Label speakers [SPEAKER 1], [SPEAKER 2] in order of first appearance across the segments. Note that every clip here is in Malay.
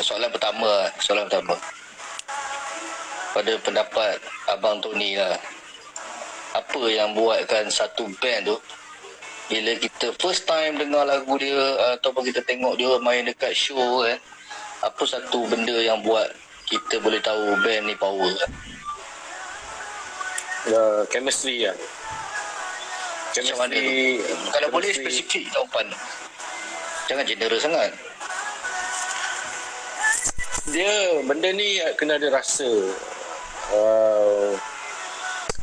[SPEAKER 1] Soalan pertama. Pada pendapat Abang Tony lah, apa yang buatkan satu band tu bila kita first time dengar lagu dia ataupun kita tengok dia main dekat show kan, apa satu benda yang buat kita boleh tahu band ni power kan?
[SPEAKER 2] Chemistry lah.
[SPEAKER 1] Macam mana tu? Kalau boleh spesifik jawapan, jangan general sangat.
[SPEAKER 2] Dia benda ni kena ada rasa.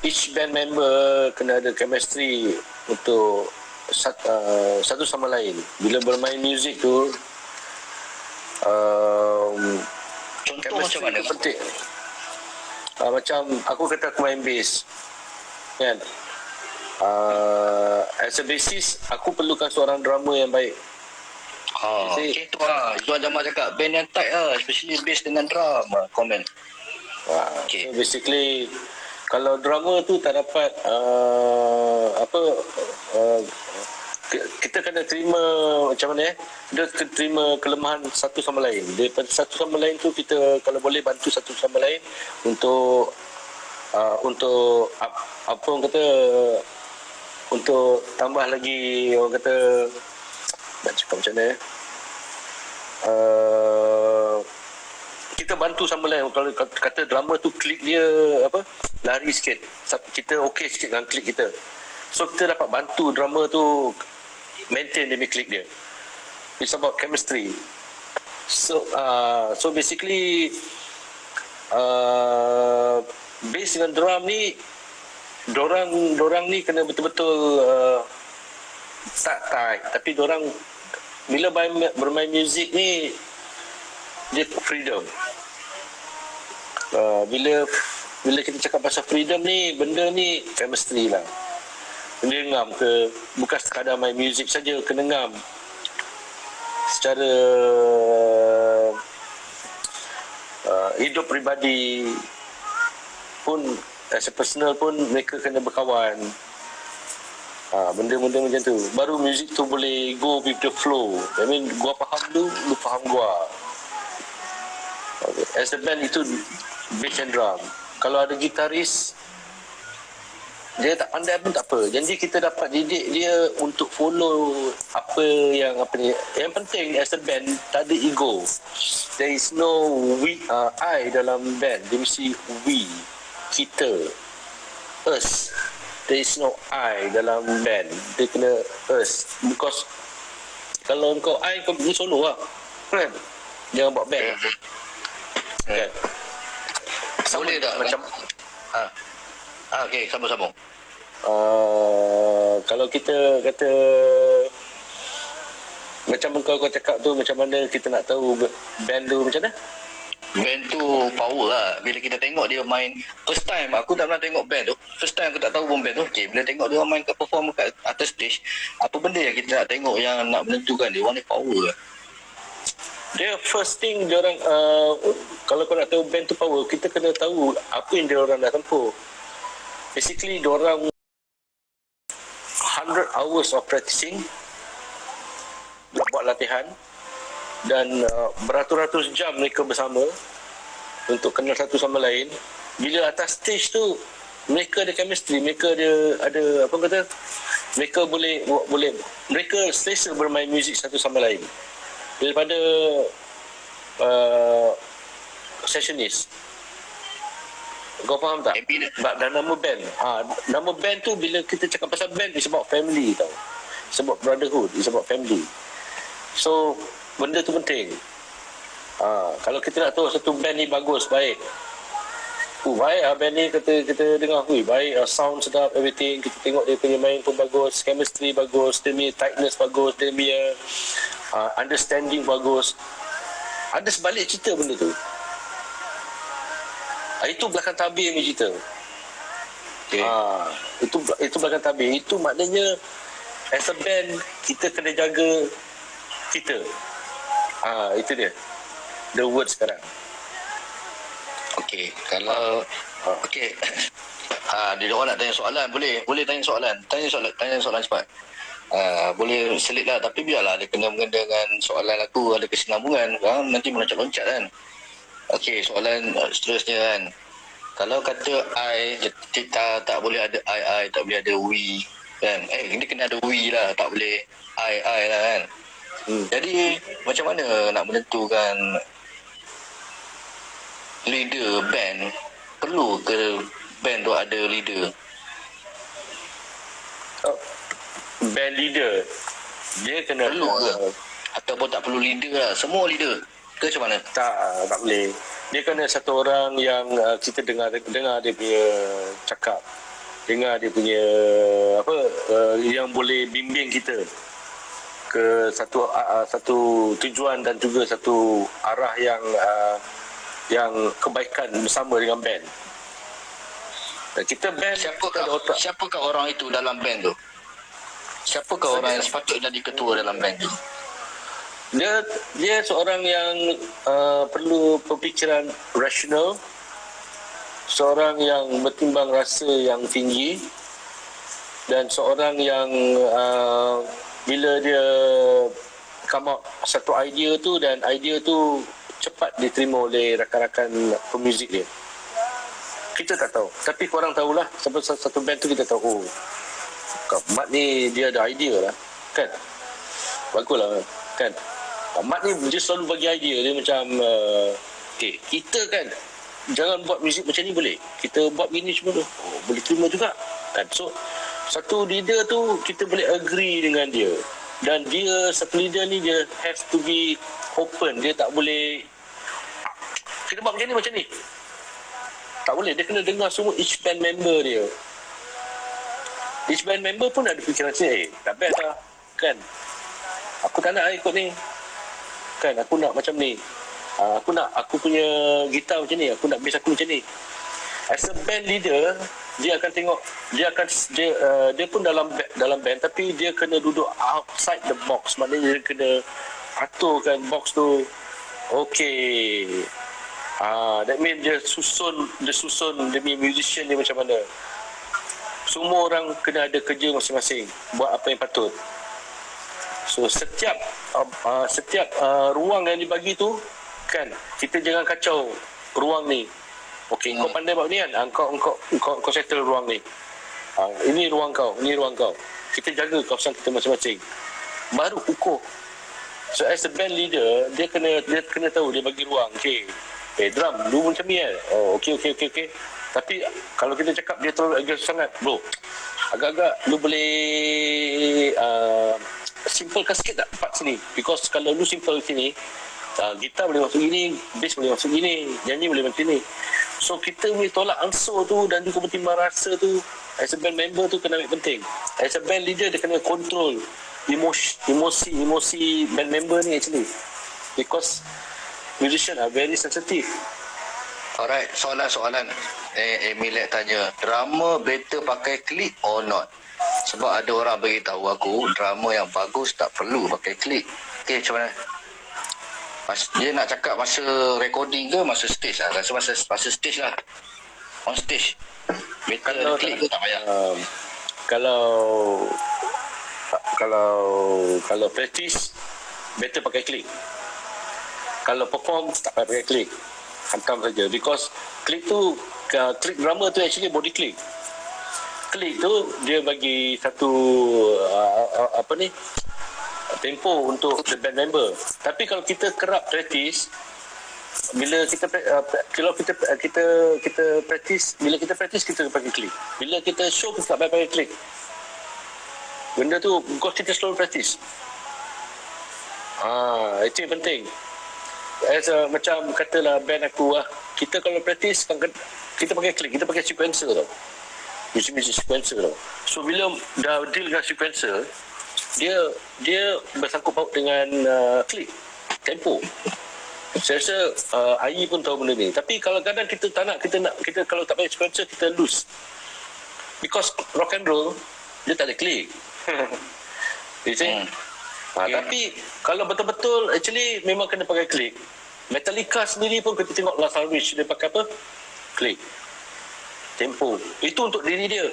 [SPEAKER 2] Each band member kena ada chemistry untuk satu sama lain. Bila bermain muzik tu,
[SPEAKER 1] Contoh macam mana?
[SPEAKER 2] Penting. Macam aku kata aku main bass kan, as a bassist aku perlukan seorang drummer yang baik.
[SPEAKER 1] Okay, tu lah Izzuan Jamal cakap band yang tight lah, especially bass dengan drum. Komen.
[SPEAKER 2] Okay. So basically kalau drummer tu tak dapat kita kena terima macam mana dia terima kelemahan satu sama lain. Daripada satu sama lain tu kita kalau boleh bantu satu sama lain untuk apa orang kata, untuk tambah lagi orang kata, nak cakap macam mana kita bantu sama lain. Kalau kata drummer tu klik dia lari sikit, kita okey sikit dengan klik kita, so kita dapat bantu drummer tu maintain dia klik dia. It's about chemistry. So basically bass dengan drum ni dorang ni kena betul-betul tak tight, tapi dorang bila bermain muzik ni dia freedom. Bila kita cakap pasal freedom ni, benda ni chemistry lah. Kena ngam ke, bukan sekadar main muzik saja, kena ngam secara hidup peribadi pun, as a personal pun mereka kena berkawan. Benda-benda macam tu baru muzik tu boleh go with the flow. I mean, gua faham lu faham gua. Okay. As a band itu bass and drum. Kalau ada gitaris dia tak pandai pun tak apa, jadi kita dapat didik dia untuk follow apa ni. Yang penting as a band tak ada ego. There is no I dalam band. Dia mesti we, kita, us. There is no I dalam band. Dia kena us. Because kalau kau I, kau pergi solo lah kan, jangan buat band kan.
[SPEAKER 1] Boleh tak macam okey, sambung.
[SPEAKER 2] Kalau kita kata macam kau cakap tu, macam mana kita nak tahu band tu macam mana?
[SPEAKER 1] Band tu power lah. Bila kita tengok dia main first time, aku tak pernah tengok band tu. First time aku tak tahu pun band tu. Okay, bila tengok dia main kat perform kat atas stage, apa benda yang kita nak tengok yang nak menentukan dia orang ni power lah?
[SPEAKER 2] Dia first thing dia orang kalau kau nak tahu band tu power, kita kena tahu apa yang dia orang dah tempuh. Basically dia orang 100 hours of practicing, buat latihan, dan beratus-ratus jam mereka bersama untuk kenal satu sama lain. Bila atas stage tu mereka ada chemistry, mereka ada apa kata, mereka boleh mereka selesa bermain muzik satu sama lain daripada sessionist. Kau faham tak? Dan nama band, nama band tu bila kita cakap pasal band, it's about family tau. It's about brotherhood, it's about family. So benda tu penting. Kalau kita nak tahu satu band ni bagus, baik, baik band ni kita dengar, baik, sound sedap, everything, kita tengok dia punya main pun bagus, chemistry bagus, dia punya tightness bagus, dia punya understanding bagus. Ada sebalik cerita benda tu. Itu belakang tabir yang cerita. Okay. Itu belakang tabir. Itu maknanya as a band kita kena jaga kita. Itu dia the word sekarang.
[SPEAKER 1] Okey, kalau okey. Dia orang nak tanya soalan, boleh tanya soalan. Tanya soalan cepat. Boleh selit lah, tapi biarlah dia kena mengena dengan soalan aku, ada kesinambungan. Nanti meloncat-loncat kan. Okey, soalan seterusnya kan. Kalau kata I, kita tak boleh ada I, tak boleh ada we kan. Dia kena ada we lah, tak boleh I lah kan. Jadi macam mana nak menentukan leader band? Perlu ke band tu ada leader?
[SPEAKER 2] Band leader dia kena
[SPEAKER 1] Perlu ke? Ataupun tak perlu leader lah, semua leader ke macam mana?
[SPEAKER 2] tak boleh. Dia kena satu orang yang kita dengar dia punya cakap, dengar dia punya yang boleh bimbing kita ke satu tujuan dan juga satu arah yang kebaikan bersama dengan band. Dan kita band,
[SPEAKER 1] Siapakah orang itu dalam band tu? Siapakah orang yang sepatutnya jadi ketua dalam band tu?
[SPEAKER 2] Dia seorang yang perlu pemikiran rasional, seorang yang bertimbang rasa yang tinggi, dan seorang yang bila dia come out satu idea tu, dan idea tu cepat diterima oleh rakan-rakan pemuzik dia. Kita tak tahu, tapi korang tahulah. Sampai satu band tu kita tahu, Mat ni dia ada idea lah kan. Baguslah kan. Mat ni dia selalu bagi idea. Dia macam kita kan jangan buat muzik macam ni, boleh kita buat gini semua tu, boleh terima juga kan. So satu leader tu kita boleh agree dengan dia, dan dia satu leader ni dia have to be open. Dia tak boleh kita buat macam ni, tak boleh. Dia kena dengar semua each band member dia. Each band member pun ada fikiran sendiri. Tak best lah kan, aku tak nak ikut ni kan, aku nak macam ni, aku punya gitar macam ni, aku nak bass aku macam ni. As a band leader, dia akan tengok, dia pun dalam band, tapi dia kena duduk outside the box. Maknanya dia kena aturkan box tu. Okay, that means dia susun dia punya musician dia macam mana. Semua orang kena ada kerja masing-masing, buat apa yang patut. So setiap ruang yang dibagi tu kan, kita jangan kacau ruang ni. Okey, kau pandai buat ni kan, kau settle ruang ni. Ini ruang kau, ini ruang kau. Kita jaga kawasan kita masing-masing, baru ukur. So as a band leader, dia kena tahu, dia bagi ruang. Okey, drum lu macam ni kan. Oh okey. Tapi kalau kita cakap dia terlalu agresif sangat, bro, agak-agak lu boleh simplekan sikit tak part sini. Because kalau lu simple sini, gitar boleh masuk gini, bass boleh masuk gini, nyanyi boleh masuk gini. So kita boleh tolak ansur tu, dan juga bertimbang rasa tu. As a band member tu kena ambil penting. As a band leader, dia kena control emosi band member ni actually. Because musician are very sensitive.
[SPEAKER 1] Alright, soalan. Emilia tanya, drama better pakai klik or not? Sebab ada orang beritahu aku, drama yang bagus tak perlu pakai klik. Okay, macam mana? Dia nak cakap masa recording ke masa stage lah? Rasa masa stage lah. On stage. Better klik ke tak payah?
[SPEAKER 2] Kalau practice, better pakai klik. Kalau perform, tak payah pakai klik. Hantam saja. Because klik drama tu actually body klik. Klik tu dia bagi satu tempo untuk the band member. Tapi kalau kita kerap practice, bila kita practice, bila kita practice kita pakai klik. Bila kita show kita tak pakai klik. Benda tu because kita selalu practice. Itu yang penting. Macam katalah band aku kita kalau practice kita pakai klik, kita pakai sequencer tau. Music sequencer tau. So bila dah deal dengan sequencer, dia bersangkut paut dengan klik, tempo. Saya rasa AI pun tahu benda ni. Tapi kalau kadang kita tak nak, kita kalau tak pakai sequencer kita lose. Because rock and roll dia tak ada klik. You see? Tapi kalau betul-betul actually memang kena pakai klik. Metallica sendiri pun kita tengok Lars Ulrich dia pakai apa? Klik. Tempo. Itu untuk diri dia.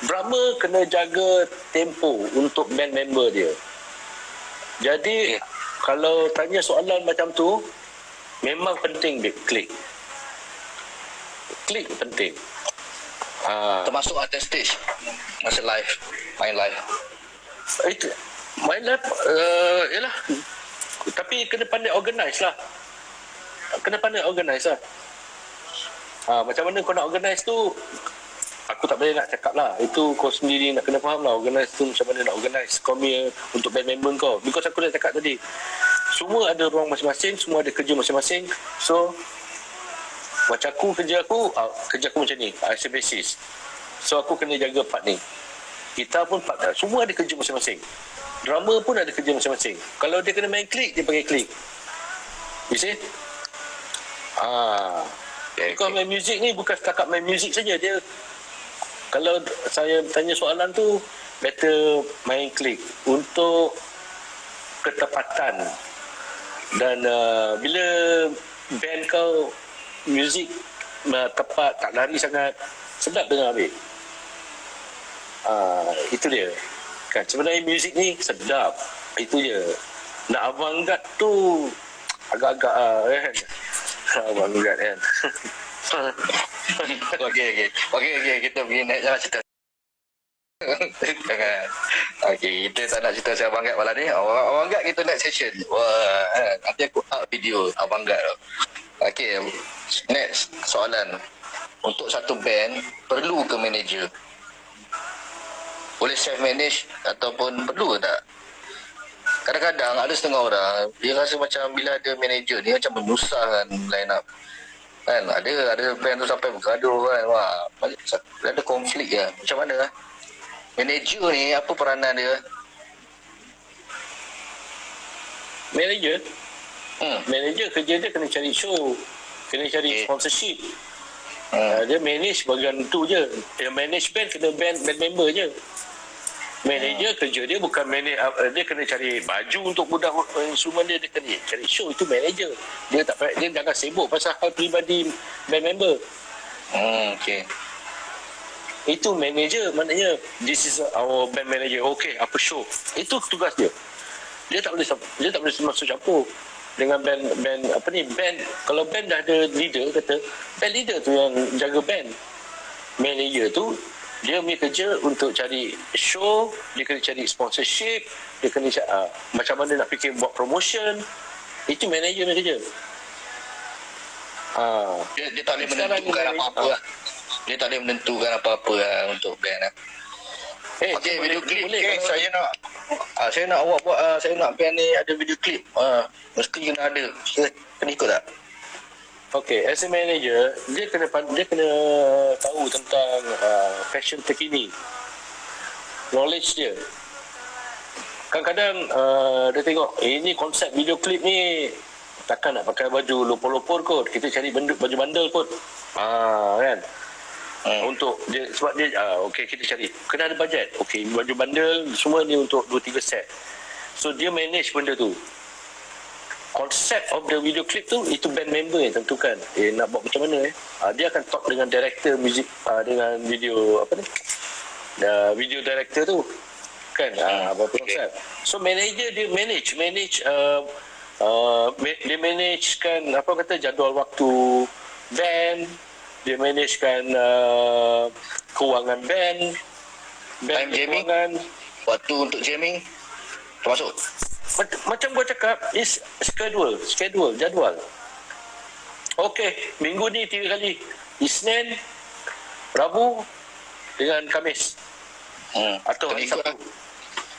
[SPEAKER 2] drummer kena jaga tempo untuk band member dia. Jadi kalau tanya soalan macam tu, memang penting dia klik penting.
[SPEAKER 1] Termasuk atas stage masa live, main live.
[SPEAKER 2] Itu main live, yalah, tapi kena pandai organize lah. Macam mana kau nak organize tu, aku tak boleh nak cakap lah. Itu kau sendiri nak kena faham lah. Organize tu macam mana nak organize kau punya untuk band member kau. Because aku dah cakap tadi, semua ada ruang masing-masing, semua ada kerja masing-masing. So macam aku, kerja aku macam ni, as a basis. So aku kena jaga part ni. Kita pun partner, semua ada kerja masing-masing. Drummer pun ada kerja masing-masing. Kalau dia kena main klik, dia panggil klik. You see? Kau main muzik ni bukan setakat main muzik saja. Dia, kalau saya tanya soalan tu, better main klik untuk ketepatan. Dan bila band kau muzik tepat, tak lari sangat, sedap dengar habis. Itu dia kan, sebenarnya muzik ni sedap. Itu je. Nak avant-garde tu agak-agak kan. Avant-garde kan.
[SPEAKER 1] Okey, kita pergi naik jalan cerita. Jangan. Okey, kita tak nak cerita pasal avant-garde malam ni. Avant-garde kita next session. Wah, nanti aku up video avant-garde tu. Okey, next soalan. Untuk satu band, perlu ke manager? Boleh self-manage ataupun perlu ke tak? Kadang-kadang ada setengah orang, dia rasa macam bila ada manager ni macam menyusahkan line up. Kan, ada band tu sampai bergaduh kan. Wah, ada konflik ya. Macam mana lah? Manager ni, apa peranan dia?
[SPEAKER 2] Manager kerja dia kena cari show, kena cari sponsorship. Dia manage bahagian tu je. Dia manage band, kena band member je. Manager kerja dia bukan manage, dia kena cari baju untuk budak instrumen dia kena cari show. Itu manager. Dia jangan sibuk pasal hal peribadi band member.
[SPEAKER 1] Okay.
[SPEAKER 2] Itu manager, maknanya this is our band manager. Okay, apa show? Itu tugas dia. Dia tak boleh masuk campur dengan band band. Kalau band dah ada leader, kata band leader tu yang jaga band. Manager tu dia punya kerja untuk cari show, dia kena cari sponsorship, dia kena macam mana nak fikir buat promotion. Itu manager punya kerja.
[SPEAKER 1] Dia tak boleh menentukan apa-apa lah. Dia tak boleh menentukan apa-apa lah untuk band lah. Okey, video klip boleh, saya nak awak buat, saya nak band ni ada video klip. Mesti kena ada. Kena ikut tak?
[SPEAKER 2] Okey, as a manager, dia kena tahu tentang fashion terkini. Knowledge dia. Kadang-kadang dia tengok, ini konsep video klip ni takkan nak pakai baju lopor-lopor kot. Kita cari baju bandel kot. Kan? Untuk dia, sebab dia okey, kita cari kena ada bajet. Okey, baju bandel semua ni untuk 2-3 set. So dia manage benda tu. Konsep of the video clip tu, itu band member yang tentukan nak buat macam mana. Dia akan talk dengan director music, dengan video video director tu kan, apa konsep. So manager dia manage dia managekan apa kata jadual waktu band, dia managekan kewangan band
[SPEAKER 1] time jamming, waktu untuk jamming termasuk.
[SPEAKER 2] Macam gua cakap, is schedule, jadual. Okey, minggu ni 3 kali. Isnin, Rabu dengan Khamis. Atau hari Sabtu.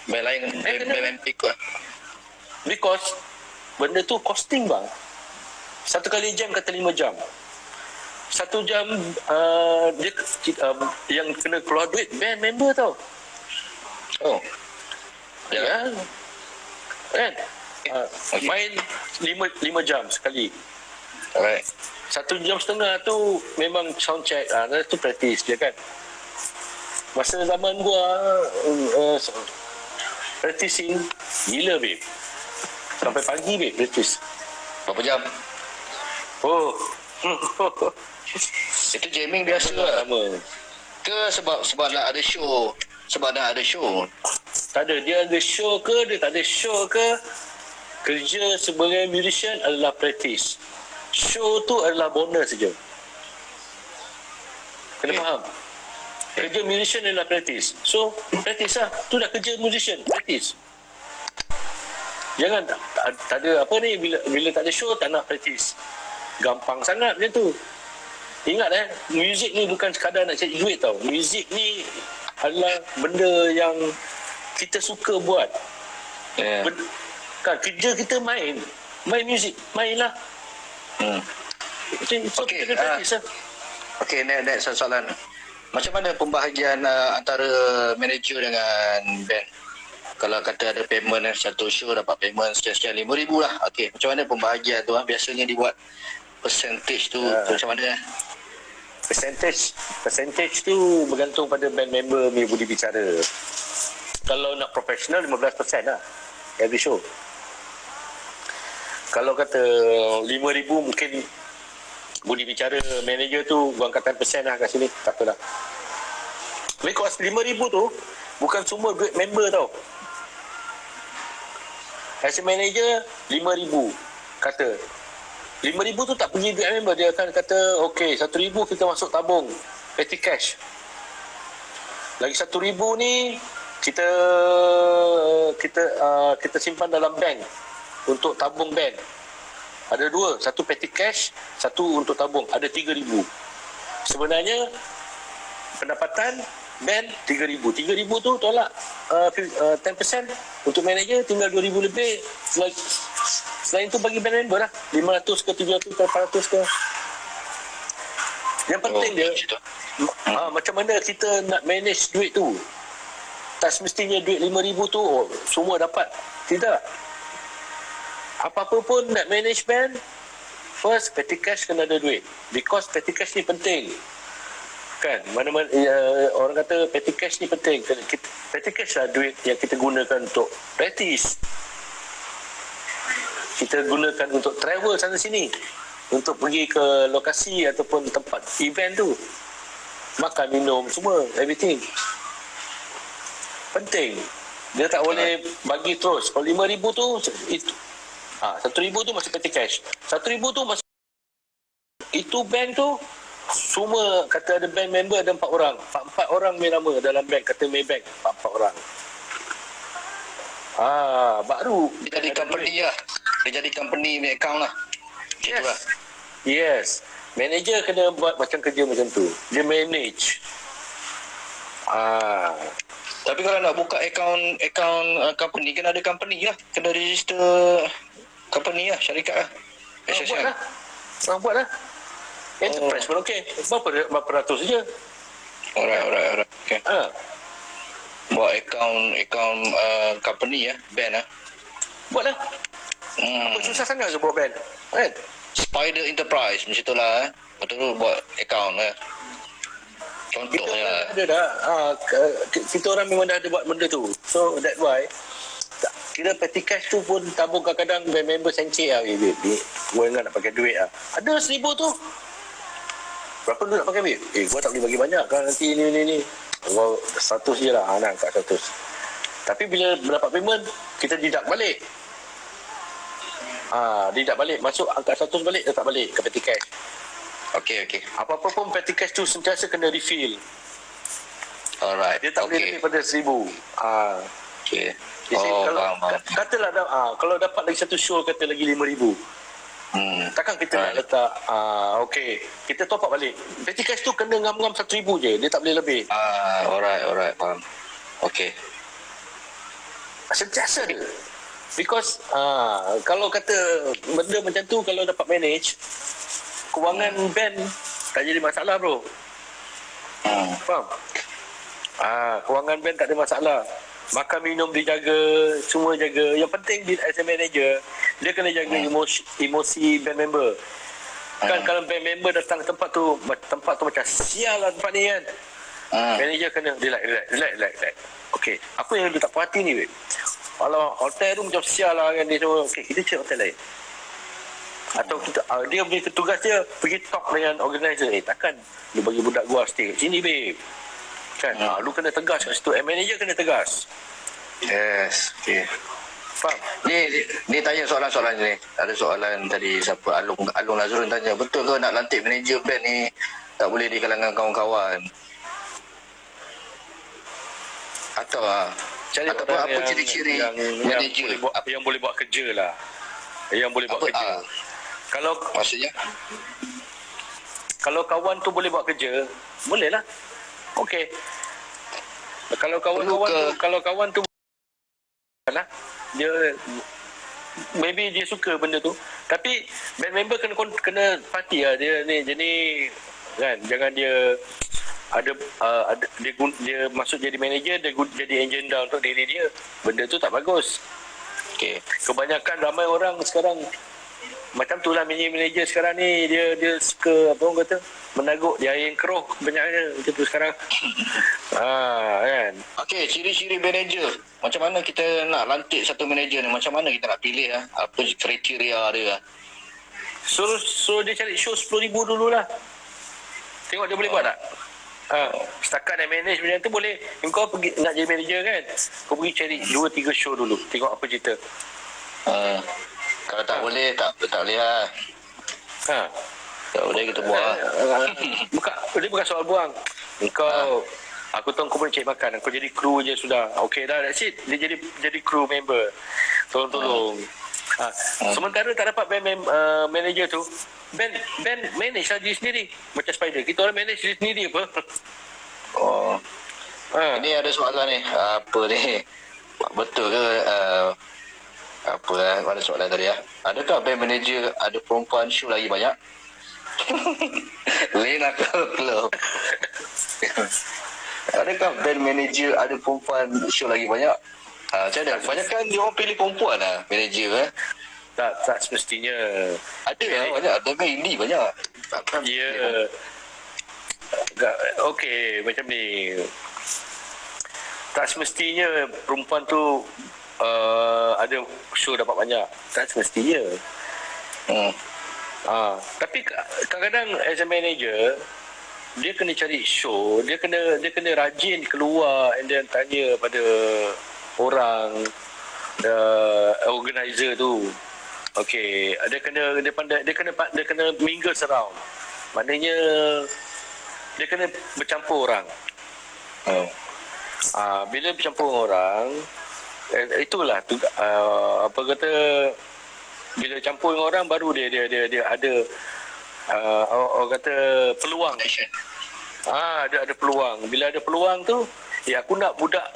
[SPEAKER 1] Band lain, band ikut.
[SPEAKER 2] Because benda tu costing bang. Satu kali jam kata 5 jam. 1 jam dia yang kena keluar duit band member tau. Ya. Kan? Main 5 jam sekali.
[SPEAKER 1] Alright.
[SPEAKER 2] 1 jam setengah tu memang sound check. Tu practice dia kan. Masa zaman gua practicing gila babe. Sampai pagi babe practice.
[SPEAKER 1] Berapa jam?
[SPEAKER 2] Oh.
[SPEAKER 1] Itu jamming biasa lah. ke sebab nak ada show? Sebab nak ada show.
[SPEAKER 2] Tak ada. Dia ada show ke, dia tak ada show ke, kerja sebagai musician adalah practice. Show tu adalah bonus saja. Kena faham? Kerja musician adalah practice. So, practice lah. Tu dah kerja musician. Practice. Jangan tak ada apa ni, bila tak ada show, tak nak practice. Gampang sangat macam tu. Ingat muzik ni bukan sekadar nak cari duit tau. Muzik ni adalah benda yang kita suka buat. Kan, kerja kita main muzik, mainlah. So,
[SPEAKER 1] Okey,
[SPEAKER 2] kita practice lah.
[SPEAKER 1] Okey, next soalan. Macam mana pembahagian antara manager dengan band? Kalau kata ada payment satu show dapat payment sekian RM5,000 lah. Okey, macam mana pembahagian tu biasanya dibuat? Percentage tu macam mana?
[SPEAKER 2] Percentage tu bergantung pada band member punya budi bicara. Kalau nak profesional 15% lah every show. Kalau kata RM5,000 mungkin budi bicara manager tu gua angkat 10% lah kat sini, tak apalah. Because RM5,000 tu bukan semua duit member tau. As a manager RM5,000 kata RM5,000 tu tak pergi duit member, dia akan kata okey, RM1,000 kita masuk tabung petty cash, lagi RM1,000 ni kita simpan dalam bank untuk tabung band. Ada dua, satu petty cash, satu untuk tabung. Ada RM3,000. Sebenarnya pendapatan band RM3,000. RM3,000 tu tolak 10% untuk manager, tinggal RM2,000 lebih. Selain tu bagi band member lah, 500 ke 700 ke 400 ke. Yang penting dia macam mana kita nak manage duit tu. Tak semestinya duit RM5,000 tu semua dapat. Tidak. Apa-apa pun nak manage band, first petty cash kena ada duit. Because petty cash ni penting. Kan, mana-mana orang kata petty cash ni penting. Petty cash lah duit yang kita gunakan untuk practice. Kita gunakan untuk travel sana sini, untuk pergi ke lokasi ataupun tempat event tu, makan, minum, semua, everything penting. Dia tak boleh bagi terus. Kalau RM5,000 tu itu, RM1,000 tu masih petty cash. RM1,000 tu masih itu band tu. Semua kata ada band member ada 4 orang. 4 orang main nama dalam band, kata Maybank 4 orang. Baru
[SPEAKER 1] Dia jadi company lah. Dia jadi company punya account lah.
[SPEAKER 2] Yes. Lah. Yes. Manager kena buat macam kerja macam tu. Dia manage.
[SPEAKER 1] Tapi kalau nak buka account company, kena ada company lah. Kena register company lah, syarikat lah.
[SPEAKER 2] Buat lah. Enterprise pun okey. Berapa ratus saja.
[SPEAKER 1] Alright. Okay. Buat account company lah, band lah.
[SPEAKER 2] Buat lah. Apa susah sangat buat band? Kan?
[SPEAKER 1] Spider Enterprise macam tu lah. Betul buat account lah. Contohnya.
[SPEAKER 2] Ada dah. Kita orang memang dah ada buat benda tu. So that's why kira petty cash tu pun tabung kadang-kadang band member sencik lah. Gua ingat nak pakai duit lah. Ada RM1,000 tu. Berapa dulu nak pakai duit? Gua tak boleh bagi banyak kan nanti ni. Gua 100 je lah. Nak kat 100. Tapi bila dapat payment, kita deduct balik. Deduct balik. Masuk angkat 100 balik, letak balik ke petty cash.
[SPEAKER 1] Okey.
[SPEAKER 2] Apa-apa pun petty cash tu sentiasa kena refill.
[SPEAKER 1] Alright.
[SPEAKER 2] Dia tak boleh lebih pada RM1,000.
[SPEAKER 1] Okey.
[SPEAKER 2] Kalau katalah kalau dapat lagi satu show, kata lagi RM5,000. Takkan kita nak letak okey, kita top up balik. Petty cash tu kena ngam-ngam RM1,000 je. Dia tak boleh lebih.
[SPEAKER 1] Alright, faham. Okey.
[SPEAKER 2] Sentiasa dia. Because kalau kata benda macam tu, kalau dapat manage, kewangan band tak jadi masalah, bro. Faham? Kewangan band tak ada masalah. Makan minum dijaga, semua jaga. Yang penting as a manager, dia kena jaga emosi band member. Kan kalau band member datang ke tempat tu macam sial lah tempat ni kan. Manager kena relax. Okey, apa yang dia tak puas hati ni, weh? Kalau hotel tu macam sial lah kan, dia semua. Okey, kita cari hotel lain. Atau kita dia punya tugas dia pergi talk dengan organizer. Takkan dia bagi budak gua stay kat sini, babe. Kan? Lu kena tegas kat situ. Manager kena tegas.
[SPEAKER 1] Yes. Okay.
[SPEAKER 2] Faham?
[SPEAKER 1] Ni tanya soalan-soalan ni. Ada soalan tadi siapa Alung Nazrun tanya, betul ke nak lantik manager band ni tak boleh di kalangan kawan-kawan? Atau ataupun apa ciri-ciri manager
[SPEAKER 2] yang boleh buat kerja lah. Yang boleh buat kerja. Kalau
[SPEAKER 1] maksudnya
[SPEAKER 2] kalau kawan tu boleh buat kerja, boleh lah. Okey. Kalau kawan tu lah, dia maybe dia suka benda tu, tapi band member kena pasti lah dia ni jenis kan, jangan dia ada dia masuk jadi manager, dia jadi agenda untuk diri dia. Benda tu tak bagus. Okey, kebanyakan ramai orang sekarang macam tu lah. Manager sekarang ni dia suka apa orang kata, menaguk dia yang keruh banyaknya macam tu sekarang. Kan. Okey,
[SPEAKER 1] ciri-ciri manager. Macam mana kita nak lantik satu manager ni? Macam mana kita nak pilih apa kriteria dia?
[SPEAKER 2] So dia cari show 10,000 dululah. Tengok dia boleh buat tak? Setakat nak manage macam tu boleh. Kau pergi nak jadi manager kan, kau pergi cari 2-3 show dulu, tengok apa cerita.
[SPEAKER 1] Kalau tak boleh tak boleh lah. Tak boleh kita buang.
[SPEAKER 2] Dia bukan soal buang. Aku tahu kau boleh cari makan, kau jadi kru je sudah. Okey dah, that's it. Dia jadi kru member. Tolong. Sementara tak dapat band manager tu, band manage lah diri sendiri. Macam Spider, kita orang manage diri sendiri apa.
[SPEAKER 1] Ini ada soalan ni. Apa ni? Betul ke ada soalan tadi adakah band manager ada perempuan show lagi banyak? Lena Club. Adakah band manager ada perempuan show lagi banyak? Macam mana? Kebanyakan dia orang pilih perempuan lah manager
[SPEAKER 2] Tak semestinya.
[SPEAKER 1] Ada banyak. Ada band indie banyak.
[SPEAKER 2] Ya. Okey, macam ni. Tak semestinya perempuan tu ada show dapat banyak. Tak semestinya. Tapi kadang-kadang as a manager, dia kena cari show, dia kena rajin keluar and then tanya pada orang organizer tu. Okey, dia kena mingle around. Maknanya dia kena bercampur orang. Bila bercampur orang, itulah apa kata, bila campur dengan orang baru dia ada orang kata peluang. Ada peluang. Bila ada peluang tu, aku nak budak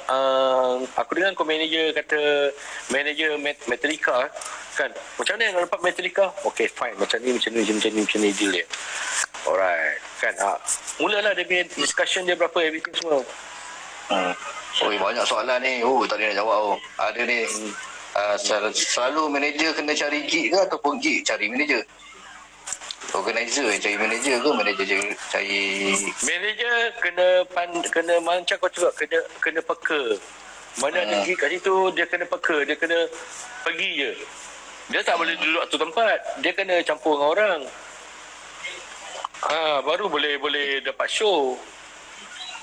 [SPEAKER 2] aku dengar kau manager kata manager Metallica kan, macam mana nak dapat Metallica? Okay, fine, macam ni deal dia. Alright kan. Mulalah dia punya discussion dia berapa everything semua.
[SPEAKER 1] Banyak soalan ni. Tak boleh nak jawab. Ada ni. Selalu manager kena cari gig ke ataupun gig cari manager? Organizer cari manager ke manager cari
[SPEAKER 2] manager? Kena macam kau cakap, kena peka. Mana ada gig kat situ, dia kena peka, dia kena pergi je. Dia tak boleh duduk satu tempat, dia kena campur dengan orang. Baru boleh dapat show.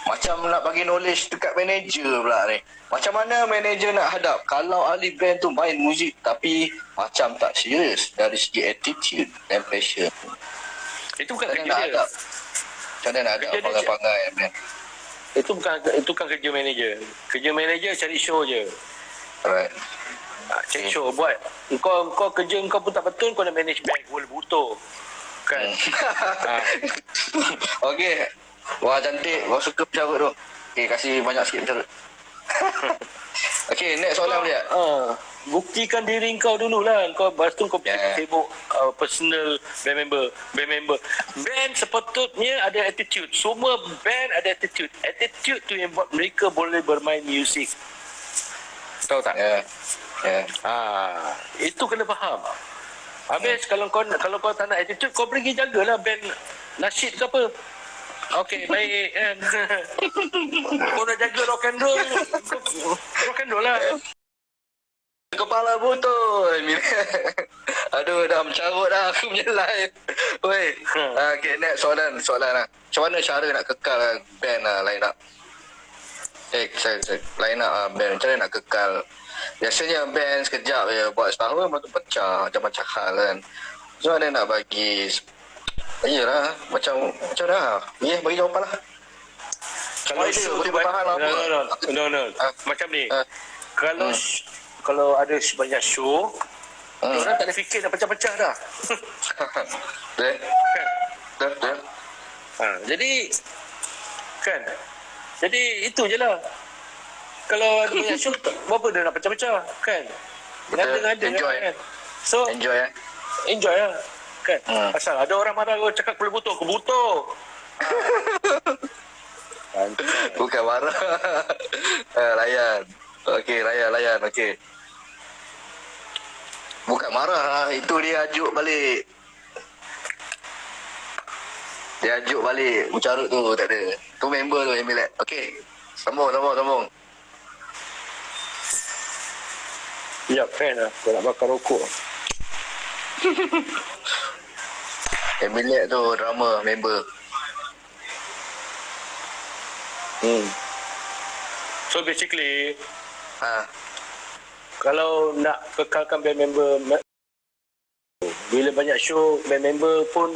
[SPEAKER 1] Macam nak bagi knowledge dekat manager pula ni. Macam mana manager nak hadap kalau ahli band tu main muzik tapi macam tak serius dari segi attitude dan passion?
[SPEAKER 2] Itu bukan kerja dia.
[SPEAKER 1] Macam mana nak hadap pangai-pangai band?
[SPEAKER 2] Itu bukan kerja manager. Kerja manager cari show je.
[SPEAKER 1] Alright.
[SPEAKER 2] Cari show buat. Kau kerja kau pun tak betul, kau nak manage band, kau boleh butuh. Kan?
[SPEAKER 1] Okey. Wah, cantik. Kau suka pecarut tu. Okay, kasih banyak sikit pecarut. Okay, next soalan dia.
[SPEAKER 2] Buktikan diri kau dululah. Kau lepas tu kau sibuk personal band member. Band sepatutnya ada attitude. Semua band ada attitude. Attitude tu yang buat mereka boleh bermain muzik. Tahu tak? Itu kena faham. Habis kalau kau tak nak attitude, kau pergi jagalah band nasyid ke apa. Okey, baik kan. Kau nak jaga rock and roll lah.
[SPEAKER 1] Kepala botol. Aduh, dah mencarut dah aku punya live. Weh. Okay, next soalan lah. Macam mana cara nak kekal band lah line up? Saya line up band macam mana nak kekal. Biasanya band sekejap je buat setahun lepas tu pecah macam-macam hal kan. Macam mana nak bagi iyalah macam dah. Ya bagi jawapan lah.
[SPEAKER 2] Kalau
[SPEAKER 1] Spider
[SPEAKER 2] show
[SPEAKER 1] boleh
[SPEAKER 2] tu
[SPEAKER 1] bertahan lama.
[SPEAKER 2] no. Macam ni. Kalau kalau ada banyak show, orang tak ada fikir dah pecah-pecah dah.
[SPEAKER 1] Betul.
[SPEAKER 2] Kan?
[SPEAKER 1] Betul.
[SPEAKER 2] Jadi kan. Jadi itu je lah. Kalau ada banyak show, berapa dia nak pecah-pecah kan? Ngada-ngada
[SPEAKER 1] Enjoy.
[SPEAKER 2] kan. So
[SPEAKER 1] Enjoy
[SPEAKER 2] enjoy lah kan. Asal ada orang marah kau cakap aku butuh.
[SPEAKER 1] Bukan marah. Layan. Okey, layan. Okey. Bukan marah. Itu dia ajuk balik. Ucara tu tak ada. Tu member tu yang bilik. Okey. Sambung.
[SPEAKER 2] Ya, fan lah. Kau nak bakar rokok.
[SPEAKER 1] Yang bilik tu drama member.
[SPEAKER 2] So basically,
[SPEAKER 1] Ha.
[SPEAKER 2] kalau nak kekalkan band member, bila banyak show, band member pun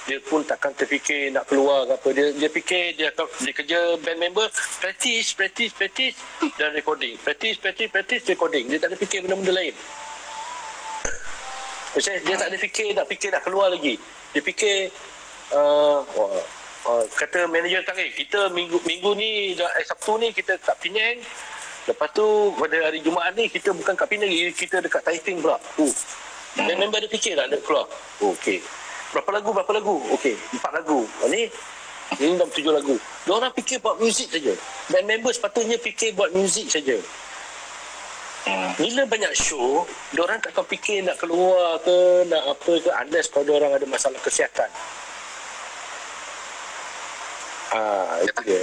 [SPEAKER 2] dia pun takkan terfikir nak keluar ke apa. Dia fikir dia kerja band member, practice dan recording. Practice, recording. Dia tak ada fikir benda-benda lain. Maksudnya dia tak ada fikir nak keluar lagi. Dia fikir kata manager tak, kita minggu ni Sabtu ni kita kat Penang. Lepas tu pada hari Jumaat ni kita bukan kat Penang, kita dekat Taiping pula. Dan member ada fikir tak nak keluar. Okey. Berapa lagu? Okey, 4 lagu. Ni dah 7 lagu. Diorang fikir buat muzik saja. Band member sepatutnya fikir buat muzik saja. Bila banyak show, diorang takkan fikir nak keluar ke, nak apa ke, unless kalau diorang ada masalah kesihatan. Itu dia.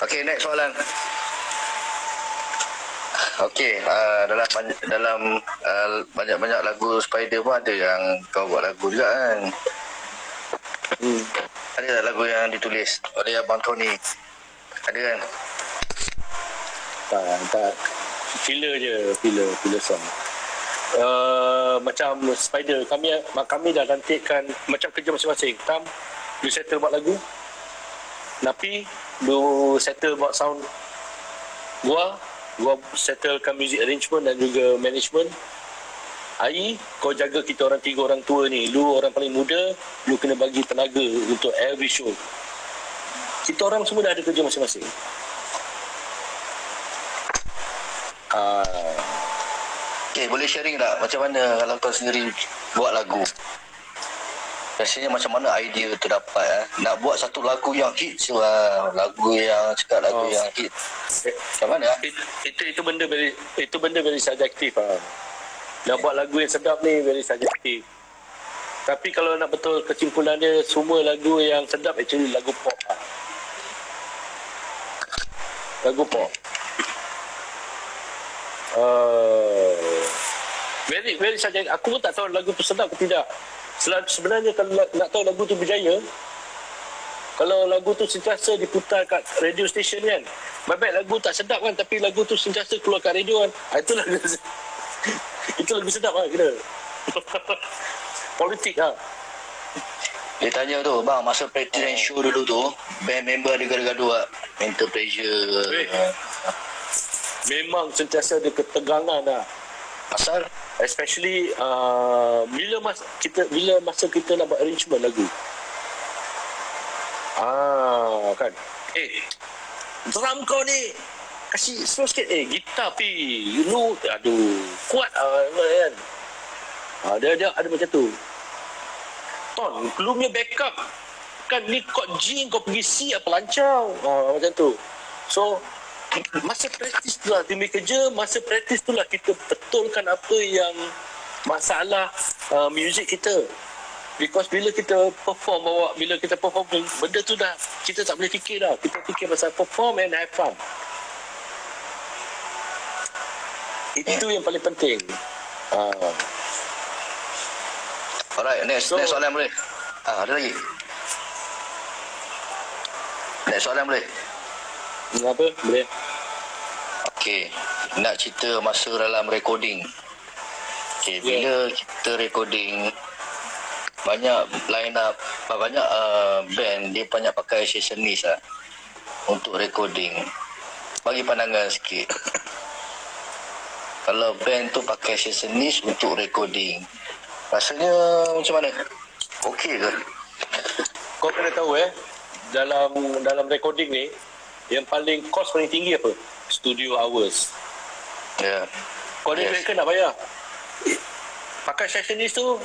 [SPEAKER 1] Okey, next soalan. Okey, dalam banyak-banyak lagu Spider pun ada yang kau buat lagu juga kan. Ada tak lagu yang ditulis oleh Abang Tony? Ada kan?
[SPEAKER 2] Tak. Filler song. Macam Spider, kami dah lantikkan macam kerja masing-masing. Tam, lu settle buat lagu. Napi, lu settle buat sound. Gua settlekan music arrangement dan juga management. Ai, kau jaga kita orang 3 orang tua ni. Lu orang paling muda, lu kena bagi tenaga untuk every show. Kita orang semua dah ada kerja masing-masing.
[SPEAKER 1] Okay, boleh sharing tak macam mana kalau kau sendiri buat lagu? Biasanya macam mana idea tu dapat nak buat satu lagu yang hit lagu yang hit. Macam mana?
[SPEAKER 2] Itu benda very subjektif. Nak buat lagu yang sedap ni very subjektif. Tapi kalau nak betul kesimpulan dia, semua lagu yang sedap actually lagu pop. Lagu pop. Very subjektif. Aku pun tak tahu lagu tu sedap ke tidak. Sebenarnya kalau nak tahu lagu tu berjaya, kalau lagu tu sentiasa diputar kat radio station kan, baik lagu tak sedap kan, tapi lagu tu sentiasa keluar kat radio kan, itu lagu sedap lah kira. Politik lah.
[SPEAKER 1] Dia tanya tu, bang, masa practice and show dulu tu, band member ada gaduh-gaduh tak? Mental pressure.
[SPEAKER 2] Memang sentiasa ada ketegangan lah.
[SPEAKER 1] Asal?
[SPEAKER 2] Especially bila masa kita nak buat arrangement lagu. Kan. Drum kau ni kasih slow sikit. Gitar pi. Lu aduh, kuat kan. Dia ada macam tu. Ton, lu punya backup kan ni chord G, kau pergi C apa lancau. Macam tu. So masa praktis tu lah timur kerja, masa praktis tu lah kita betulkan apa yang masalah muzik kita. Because bila kita perform benda tu dah kita tak boleh fikir dah. Kita fikir pasal perform and have fun. Itu yang paling penting.
[SPEAKER 1] Alright, next soalan boleh? Ada lagi? Next soalan boleh?
[SPEAKER 2] Apa? Boleh.
[SPEAKER 1] Okey, nak cerita masa dalam recording. Okey, bila kita recording, banyak line up, banyak band dia banyak pakai sessionist lah untuk recording. Bagi pandangan sikit. Kalau band tu pakai sessionist untuk recording, rasanya macam mana? Okey ke?
[SPEAKER 2] Kau kena tahu dalam recording ni yang paling cost paling tinggi apa? Studio hours.
[SPEAKER 1] Ya.
[SPEAKER 2] Kau ni mereka nak bayar. Pakai sessionist tu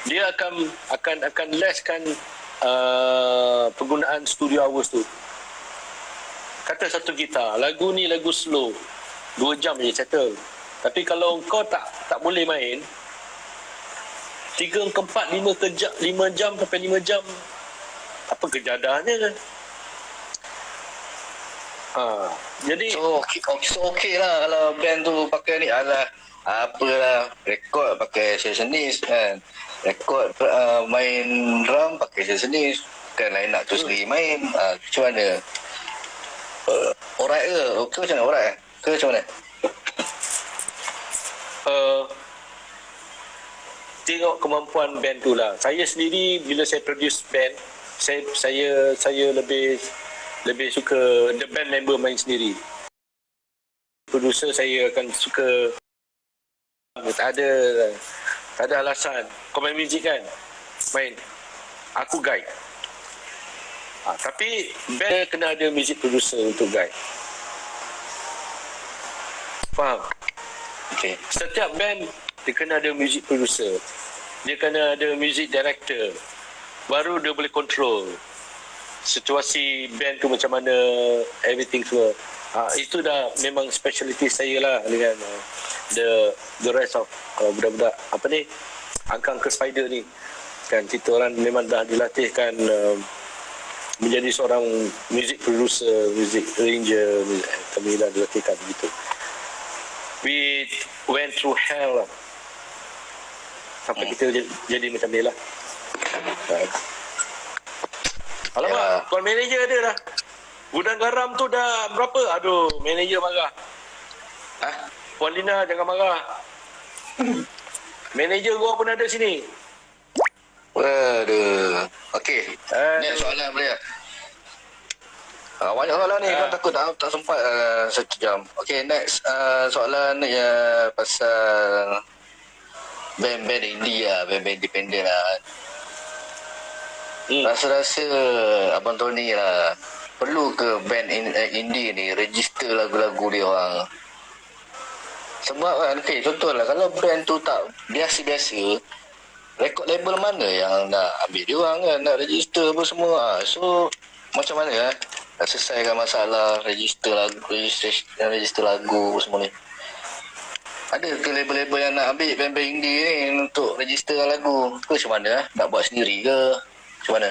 [SPEAKER 2] dia akan lesskan penggunaan studio hours tu. Kata satu gitar, lagu ni lagu slow, 2 jam je settle. Tapi kalau kau tak boleh main 3, 4, 5 jam sampai 5 jam, apa kejadahnya kan? Jadi
[SPEAKER 1] So okey lah kalau band tu pakai ni. Alah, apalah, rekod pakai sessionist kan. Rekod main drum pakai sessionist. Kan lain nak tu sendiri main. Macam mana? Alright ke? Okey macam mana? Alright ke macam mana?
[SPEAKER 2] Tengok kemampuan band tu lah. Saya sendiri bila saya produce band, saya lebih suka the band member main sendiri. Producer saya akan suka, tak ada alasan. Kau main muzik kan? Main. Aku guide. Tapi band kena ada music producer untuk guide. Faham?
[SPEAKER 1] Okey.
[SPEAKER 2] Setiap band dia kena ada music producer. Dia kena ada music director. Baru dia boleh control situasi band tu macam mana, everything semua. Itu dah memang speciality saya lah dengan the rest of budak-budak apa ni, angka-angka spider ni kan. Kita orang memang dah dilatihkan menjadi seorang music producer, music arranger. Kami dah dilatihkan begitu. We went through hell lah sampai kita jadi macam ni lah. Alamak, tuan manager ada dah. Gudang garam tu dah berapa? Aduh, manager marah. Puan Lina jangan marah. Manager gua pun ada sini.
[SPEAKER 1] Waduh. Okey. Next soalan boleh tak? Banyak soalan ni, kan takut tak sempat 1 jam. Okey, next soalan ya pasal band-band indie lah, band-band independent lah. Rasa-rasa Abang Tony lah, perlu ke band indie ni register lagu-lagu dia orang? Sebab kan, okay, contohlah kalau band tu tak biasa-biasa, rekod label mana yang nak ambil dia orang kan, nak register apa semua. So macam mana nak selesaikan masalah register lagu apa semua ni? Ada ke label-label yang nak ambil band-band indie ni untuk register lagu ke macam mana? Nak buat sendiri ke macam mana?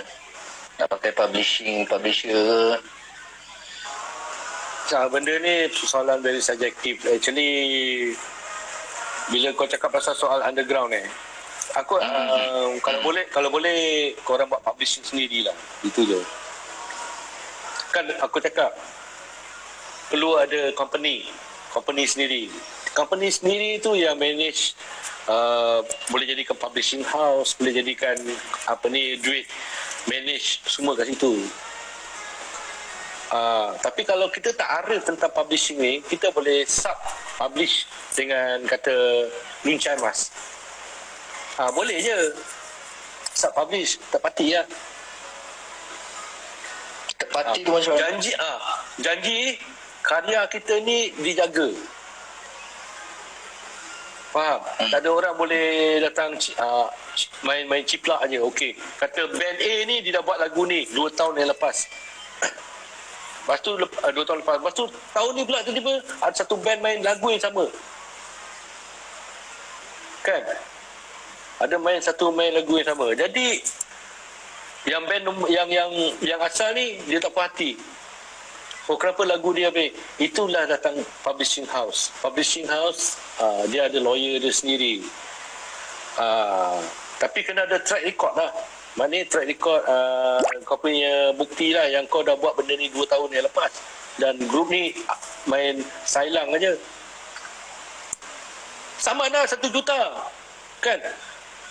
[SPEAKER 1] Nak pakai publisher ke?
[SPEAKER 2] Benda ni soalan very subjektif. Actually, bila kau cakap pasal soal underground ni, aku kalau boleh korang buat publishing sendirilah. Itu je. Kan aku cakap perlu ada company sendiri. Company sendiri tu yang manage, boleh jadikan publishing house, boleh jadikan duit manage semua kat situ. Tapi kalau kita tak arif tentang publishing ni, kita boleh sub publish dengan kata luncai mas. Boleh je sub publish, tak pati lah.
[SPEAKER 1] Tak pati tu macam mana?
[SPEAKER 2] Janji karya kita ni dijaga. Faham? Tak ada orang boleh datang main ciplak aja. Okey. Kata band A ni dia dah buat lagu ni 2 tahun yang lepas. Lepas tu 2 tahun lepas. Lepas tu tahun ni pula tiba-tiba ada satu band main lagu yang sama. Kan? Ada main lagu yang sama. Jadi yang band yang asal ni dia tak puas hati. Kenapa lagu dia habis? Itulah datang publishing house. Publishing house dia ada lawyer dia sendiri. Tapi kena ada track record lah. Mana track record kau punya bukti lah yang kau dah buat benda ni 2 tahun yang lepas. Dan grup ni main sailang aja. Sama dah 1 juta. Kan?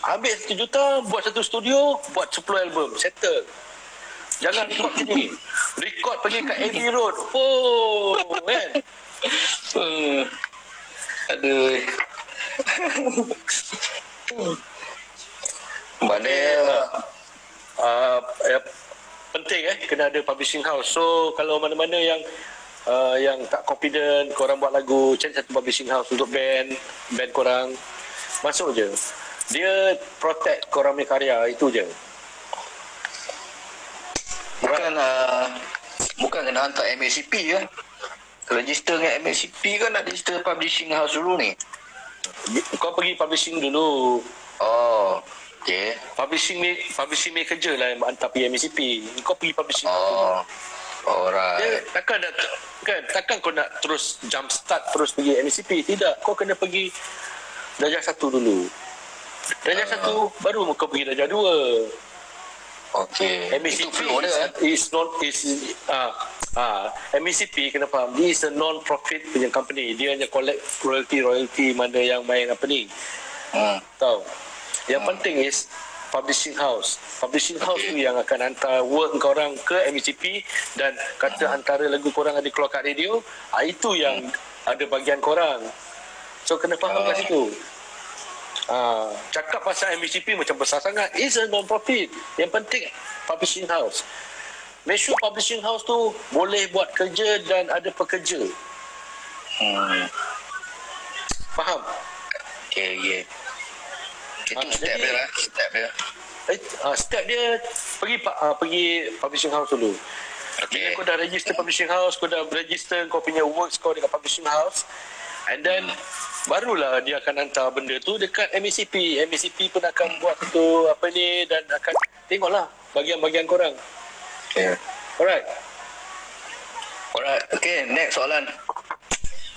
[SPEAKER 2] Ambil 1 juta, buat satu studio, buat 10 album. Settle. Jangan record sini. Record pergi kat Abbey Road. Oh, kan?
[SPEAKER 1] Aduh. Mana
[SPEAKER 2] penting kena ada publishing house. So kalau mana-mana yang tak confident korang buat lagu, cari satu publishing house untuk band korang, masuk je. Dia protect korang punya karya, itu je.
[SPEAKER 1] Bukan kena hantar MACP kan? Register dengan MACP kan nak register publishing house dulu ni.
[SPEAKER 2] Kau pergi publishing dulu.
[SPEAKER 1] Oh, okey.
[SPEAKER 2] Publishing ni kerja lah yang hantar pergi MACP. Kau pergi publishing house dulu.
[SPEAKER 1] Alright.
[SPEAKER 2] Dia takkan kau nak terus jump start terus pergi MACP. Tidak, kau kena pergi darjah 1 dulu. Darjah 1 baru kau pergi darjah 2.
[SPEAKER 1] Okey.
[SPEAKER 2] MACP
[SPEAKER 1] Itu flow dia.
[SPEAKER 2] MACP kena faham, dia is a non-profit punya company. Dia hanya collect royalty mana yang main apa ni. Tahu. Yang penting is publishing house. Publishing house tu yang akan hantar work korang ke MACP dan kata antara lagu korang ada keluar kat radio, itu yang ada bagian korang. So kena faham kat situ. Cakap pasal MACP macam besar sangat. It's a non-profit. Yang penting publishing house. Make sure publishing house tu boleh buat kerja dan ada pekerja. Faham?
[SPEAKER 1] Okay. Itu step dia lah.
[SPEAKER 2] Step dia pergi publishing house dulu.
[SPEAKER 1] Okay.
[SPEAKER 2] Bila kau dah register publishing house, kau dah register kau punya works kau dekat publishing house, and then barulah dia akan hantar benda tu dekat MACP. MACP pun akan buat tu apa ni dan akan tengoklah bahagian-bahagian korang.
[SPEAKER 1] Okay.
[SPEAKER 2] Alright.
[SPEAKER 1] Okay, next soalan.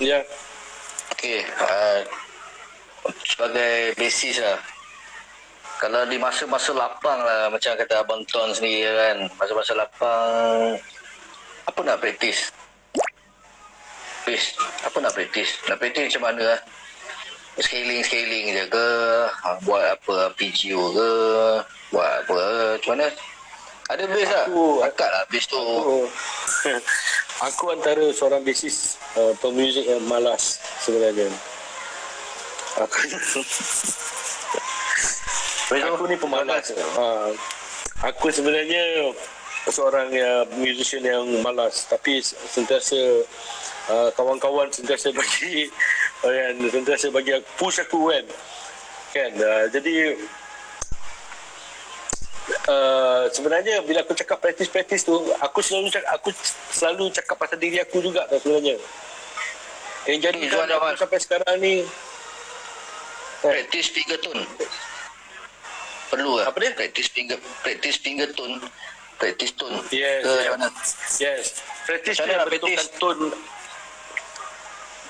[SPEAKER 2] Ya.
[SPEAKER 1] Okay, sebagai basis lah. Kalau di masa-masa lapang lah, macam kata Abang Ton sendiri kan, masa-masa lapang, apa nak praktis? Apa nak praktis? Nak praktis macam mana lah? Scaling je ke? Buat apa? PGO ke? Buat apa? Macam mana? Ada bass tak? Akad lah bass tu.
[SPEAKER 2] Aku antara seorang basis pemuzik yang malas sebenarnya. Aku ni pemalas. Aku sebenarnya seorang musician yang malas, tapi sentiasa kawan-kawan sentiasa bagi push aku kan. Jadi sebenarnya bila aku cakap praktis tu, aku selalu cakap pasal diri aku juga tau sebenarnya. Yang jadi aku sampai sekarang ni
[SPEAKER 1] praktis finger tone. Perlu lah.
[SPEAKER 2] Apa dia?
[SPEAKER 1] Praktis finger tone. Praktis tone.
[SPEAKER 2] Yes. Praktis dia bentukkan tone.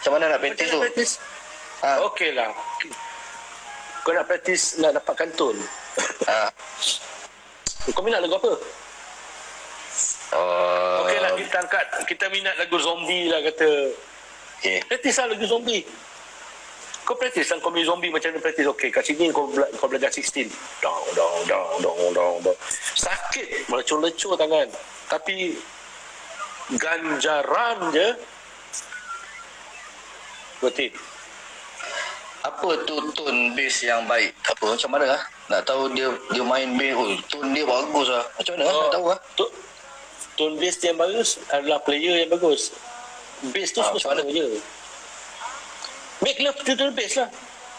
[SPEAKER 1] Macam mana nak praktis tu?
[SPEAKER 2] Okey lah. Kau nak praktis nak dapatkan tone. Kau minat lagu apa? Okey lah, kita minat lagu zombie lah kata.
[SPEAKER 1] Okay.
[SPEAKER 2] Praktis lah lagu zombie. Kau praktis lah, kau punya zombie macam mana praktis. Okey, kat sini kau belajar 16. Dong. Sakit, melecur-lecur tangan. Tapi ganjaran je. Betul.
[SPEAKER 1] Apa tu tone bass yang baik? Apa macam mana lah? Nak tahu dia main bass, tone dia bagus lah. Macam mana nak tahu lah?
[SPEAKER 2] Tone bass yang bagus adalah player yang bagus. Bass tu semua sama je. Make love to the bass lah.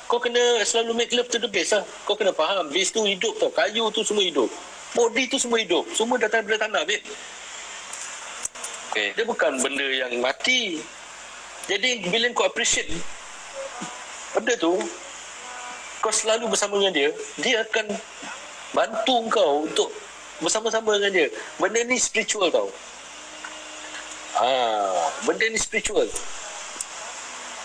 [SPEAKER 2] Kau kena selalu make love to the bass lah. Kau kena faham bass tu hidup tau. Kayu tu semua hidup. Body tu semua hidup. Semua datang dari tanah, babe.
[SPEAKER 1] Okay.
[SPEAKER 2] Dia bukan benda yang mati. Jadi bila kau appreciate benda tu, kau selalu bersama dengan dia, dia akan bantu kau untuk bersama-sama dengan dia. Benda ni spiritual tau. Benda ni spiritual.